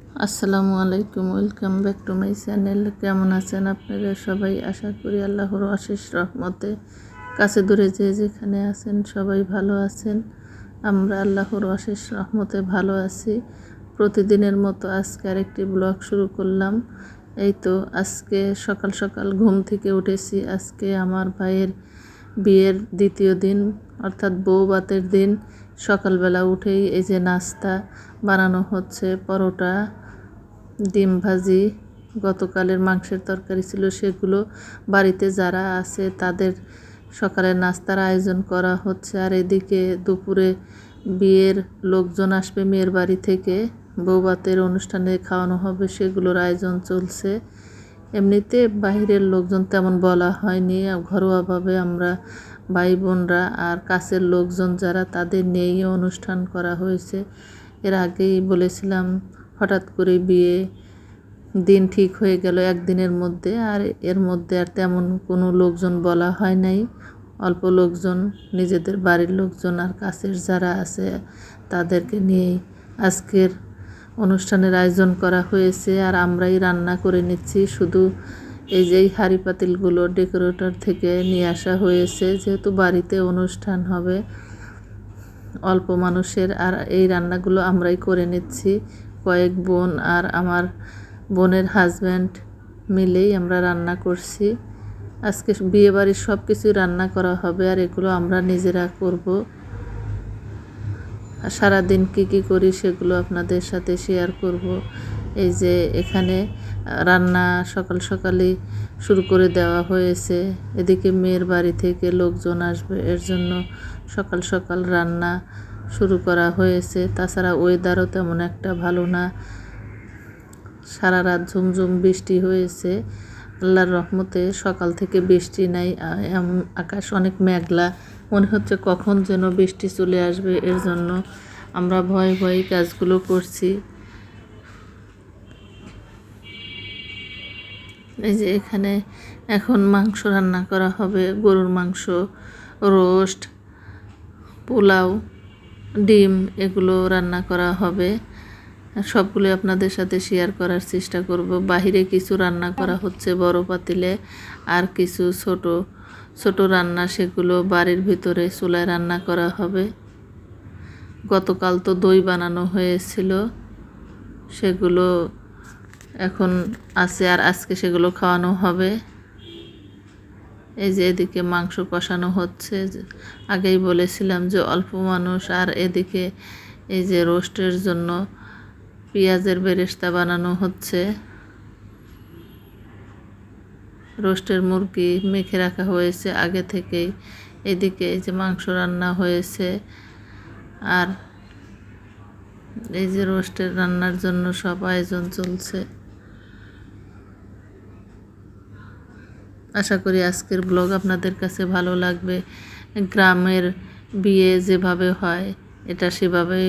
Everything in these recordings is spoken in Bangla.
আসসালামু আলাইকুম, welcome back to my channel. কেমন আছেন আপনারা সবাই? আশা করি আল্লাহর অশেষ রহমতে কাছে দূরে যে যেখানে আছেন সবাই ভালো আছেন। আমরা আল্লাহর অশেষ রহমতে ভালো আছি। প্রতিদিনের মতো আজকে আরেকটি ব্লগ শুরু করলাম। এই তো আজকে সকাল সকাল ঘুম থেকে উঠেছি। আজকে আমার ভাইয়ের বিয়ের দ্বিতীয় দিন, অর্থাৎ বউভাতের দিন। সকালবেলা উঠেই এই যে নাস্তা বানানো হচ্ছে, পরোটা, ডিম ভাজি, গতকালের মাংসের তরকারি ছিল সেগুলো বাড়িতে যারা আছে তাদের সকালের নাস্তার আয়োজন করা হচ্ছে। আর এদিকে দুপুরে বিয়ের লোকজন আসবে মেয়ের বাড়ি থেকে, বউভাতের অনুষ্ঠানে খাওয়ানো হবে, সেগুলোর আয়োজন চলছে। এমনিতে বাইরের লোকজন তেমন বলা হয়নি, ঘরোয়াভাবে আমরা ভাই বোনরা আর কাছের লোকজন যারা তাদের নিয়েই অনুষ্ঠান করা হয়েছে। এর আগেই বলেছিলাম, হঠাৎ করে বিয়ে দিন ঠিক হয়ে গেল একদিনের মধ্যে, আর এর মধ্যে আর তেমন কোনো লোকজন বলা হয় নাই। অল্প লোকজন, নিজেদের বাড়ির লোকজন আর কাছের যারা আছে তাদেরকে নিয়েই আজকের অনুষ্ঠানের আয়োজন করা হয়েছে। আর আমরাই রান্না করে নিচ্ছি, শুধু এই যে হাঁড়ি পাতিলগুলো ডেকোরেটর থেকে নিয়ে আসা হয়েছে, যেহেতু বাড়িতে অনুষ্ঠান হবে অল্প মানুষের। আর এই রান্নাগুলো আমরাই করে নিচ্ছি, কয়েক বোন আর আমার বোনের হাজব্যান্ড মিলেই আমরা রান্না করছি। আজকে বিয়েবাড়ির সব কিছুই রান্না করা হবে, আর এগুলো আমরা নিজেরা করব। সারাদিন কী করি সেগুলো আপনাদের সাথে শেয়ার করব। এই যে এখানে রান্না সকাল সকালই শুরু করে দেওয়া হয়েছে। এদিকে মেয়ের বাড়ি থেকে লোকজন আসবে, এর জন্য সকাল সকাল রান্না শুরু করা হয়েছে। তাছাড়া ওয়েদারও তেমন একটা ভালো না, সারা রাত ঝুমঝুম বৃষ্টি হয়েছে। আল্লাহর রহমতে সকাল থেকে বৃষ্টি নাই, আকাশ অনেক মেঘলা, মনে হচ্ছে কখন যেন বৃষ্টি চলে আসবে। এর জন্য আমরা ভয়ে ভয়ে কাজগুলো করছি। এই যে এখানে এখন মাংস রান্না করা হবে, গরুর মাংস, রোস্ট, পোলাও, ডিম, এগুলো রান্না করা হবে। সবগুলো আপনাদের সাথে শেয়ার করার চেষ্টা করব। বাহিরে কিছু রান্না করা হচ্ছে বড় পাতিলে, আর কিছু ছোট ছোট রান্না সেগুলো বাড়ির ভিতরে চুলায় রান্না করা হবে। গতকাল তো দই বানানো হয়েছিল, সেগুলো এখন আছে, আর আজকে সেগুলো খাওয়ানো হবে। এই যে এদিকে মাংস কষানো হচ্ছে, আগেই বলেছিলাম যে অল্প মানুষ। আর এদিকে এই যে রোস্টের জন্য পেঁয়াজের বেরেস্তা বানানো হচ্ছে, রোস্টের মুরগি মেখে রাখা হয়েছে আগে থেকেই। এদিকে এই যে মাংস রান্না হয়েছে, আর এই যে রোস্টের রান্নার জন্য সব আয়োজন চলছে। আশা করি আজকের ব্লগ আপনাদের কাছে ভালো লাগবে। গ্রামের বিয়ে যেভাবে হয় এটা সেভাবে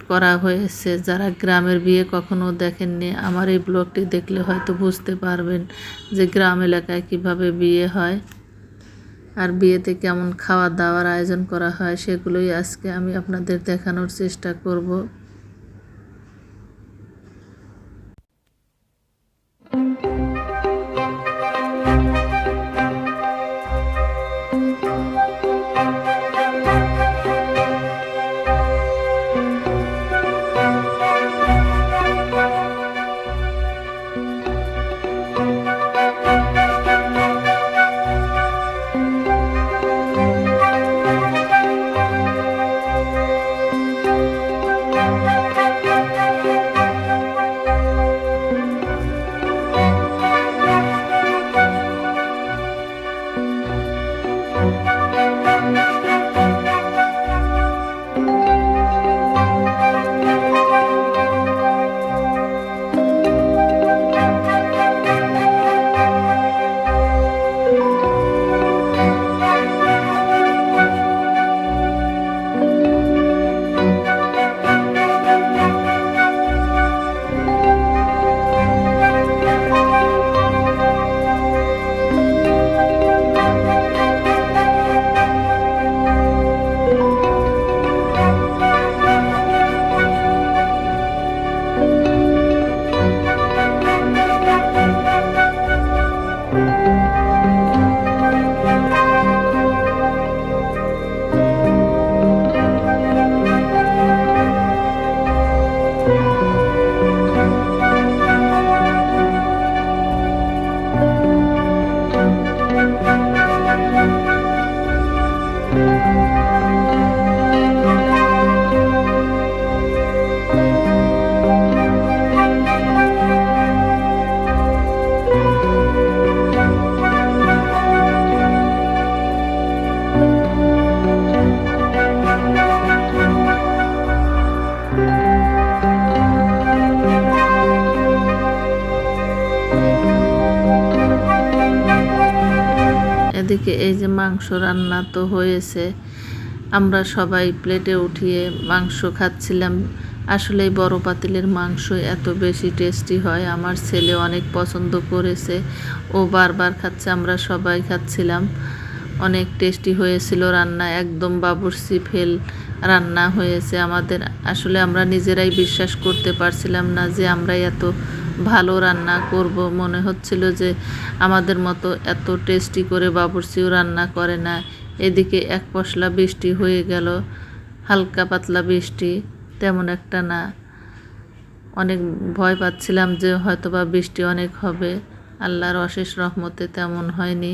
করা হয়েছে। যারা গ্রামের বিয়ে কখনো দেখেননি, আমার এই ব্লগটি দেখলে হয়তো বুঝতে পারবেন যে গ্রাম এলাকায় কিভাবে বিয়ে হয় আর বিয়েতে কেমন খাওয়া দাওয়ার আয়োজন করা হয়, সেগুলোই আজকে আমি আপনাদের দেখানোর চেষ্টা করব। এদিকে এই যে মাংস রান্না তো হয়েছে, আমরা সবাই প্লেটে উঠিয়ে মাংস খাচ্ছিলাম। আসলে বড় পাতিলের মাংস এত বেশি টেস্টি হয়, আমার ছেলে অনেক পছন্দ করেছে, ও বারবার খাচ্ছে, আমরা সবাই খাচ্ছিলাম। অনেক টেস্টি হয়েছিল রান্না, একদম বাবুর্চি ফেল রান্না হয়েছে আমাদের। আসলে আমরা নিজেরাই বিশ্বাস করতে পারছিলাম না যে আমরা এত ভালো রান্না করব। মনে হচ্ছিল যে আমাদের মতো এত টেস্টি করে বাবুর্চিও রান্না করে না। এদিকে এক পশলা বৃষ্টি হয়ে গেল, হালকা পাতলা বৃষ্টি, তেমন একটা না। অনেক ভয় পাচ্ছিলাম যে হয়তোবা বৃষ্টি অনেক হবে, আল্লাহর অশেষ রহমতে তেমন হয়নি।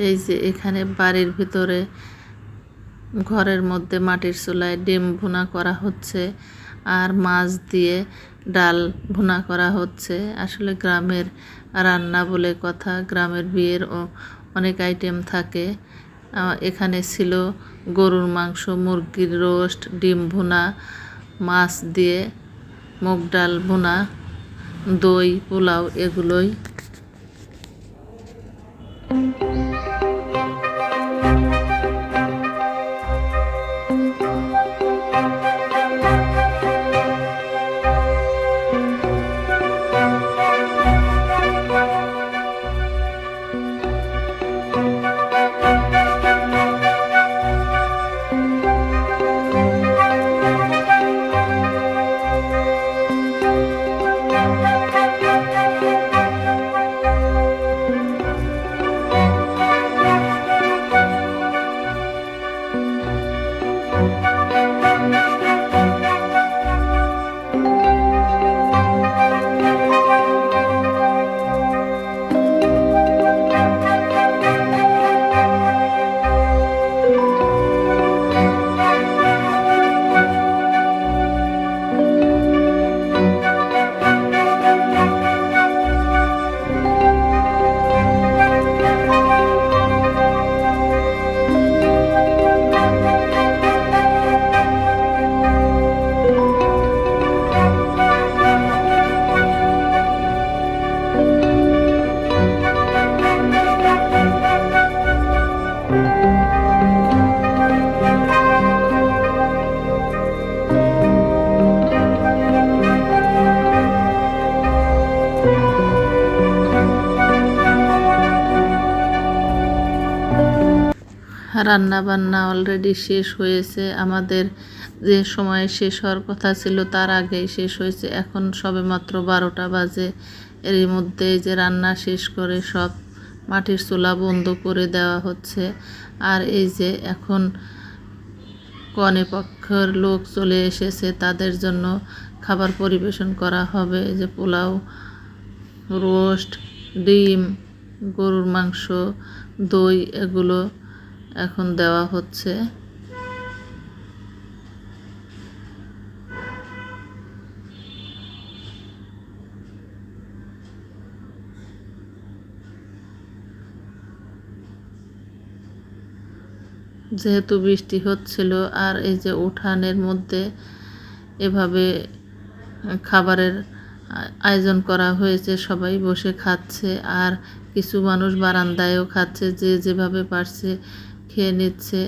এই যে এখানে বাড়ির ভিতরে ঘরের মধ্যে মাটির চুলায় ডিম ভুনা করা হচ্ছে, আর মাছ দিয়ে ডাল ভুনা করা হচ্ছে। আসলে গ্রামের রান্না বলে কথা, গ্রামের বিয়ের অনেক আইটেম থাকে। এখানে ছিল গরুর মাংস, মুরগির রোস্ট, ডিম ভুনা, মাছ দিয়ে মুগ ডাল ভুনা, দই, পোলাও, এগুলোই। রান্না বান্না অলরেডি শেষ হয়েছে। আমাদের যে সময়ে শেষ হওয়ার কথা ছিল তার আগেই শেষ হয়েছে। এখন সবেমাত্র 12টা বাজে। এর মধ্যে যে রান্না শেষ করে সব মাটির চুলা বন্ধ করে দেওয়া হচ্ছে। আর এই যে এখন কনে পক্ষের লোক চলে এসেছে, তাদের জন্য খাবার পরিবেশন করা হবে। যে পোলাও, রোস্ট, ডিম, গরুর মাংস, দই এগুলো এখন দেওয়া হচ্ছে। যেহেতু বৃষ্টি হচ্ছিল আর এই যে উঠানের মধ্যে এভাবে খাবারের আয়োজন করা হয়েছে, সবাই বসে খাচ্ছে। আর কিছু মানুষ বারান্দায়ও খাচ্ছে, যে যেভাবে পারছে খেয়ে নিচ্ছে।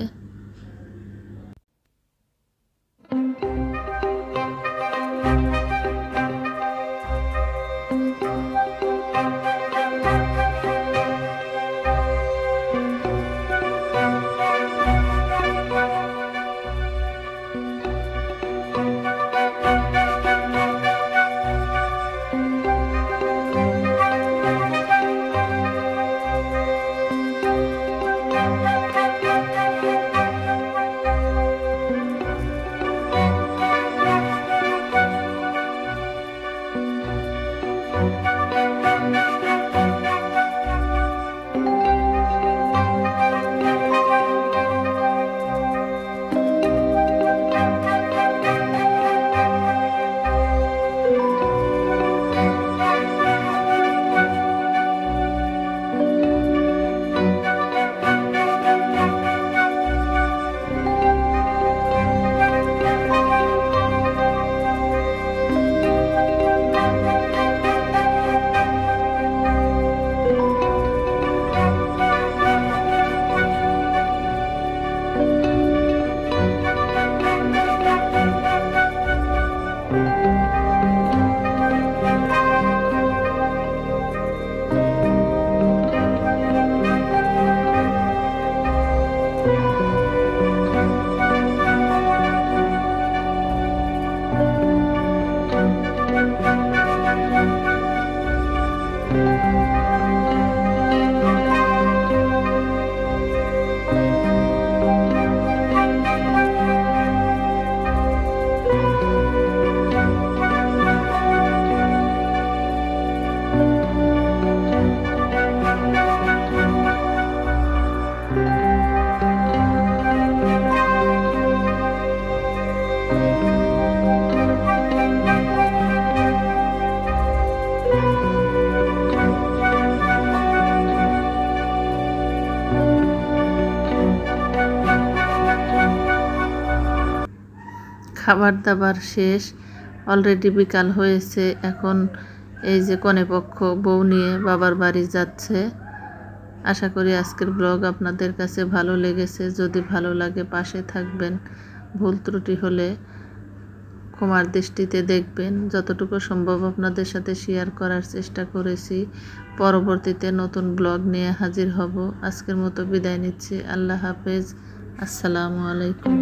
খাবার দাবার শেষ, অলরেডি বিকাল হয়েছে। এখন এই যে কনেপক্ষ বউ নিয়ে বাবার বাড়ি যাচ্ছে। আশা করি আজকের ব্লগ আপনাদের কাছে ভালো লেগেছে। যদি ভালো লাগে পাশে থাকবেন। ভুল ত্রুটি হলে ক্ষমার দৃষ্টিতে দেখবেন। যতটুকু সম্ভব আপনাদের সাথে শেয়ার করার চেষ্টা করেছি। পরবর্তীতে নতুন ব্লগ নিয়ে হাজির হব। আজকের মতো বিদায় নিচ্ছি। আল্লাহ হাফেজ। আসসালামু আলাইকুম।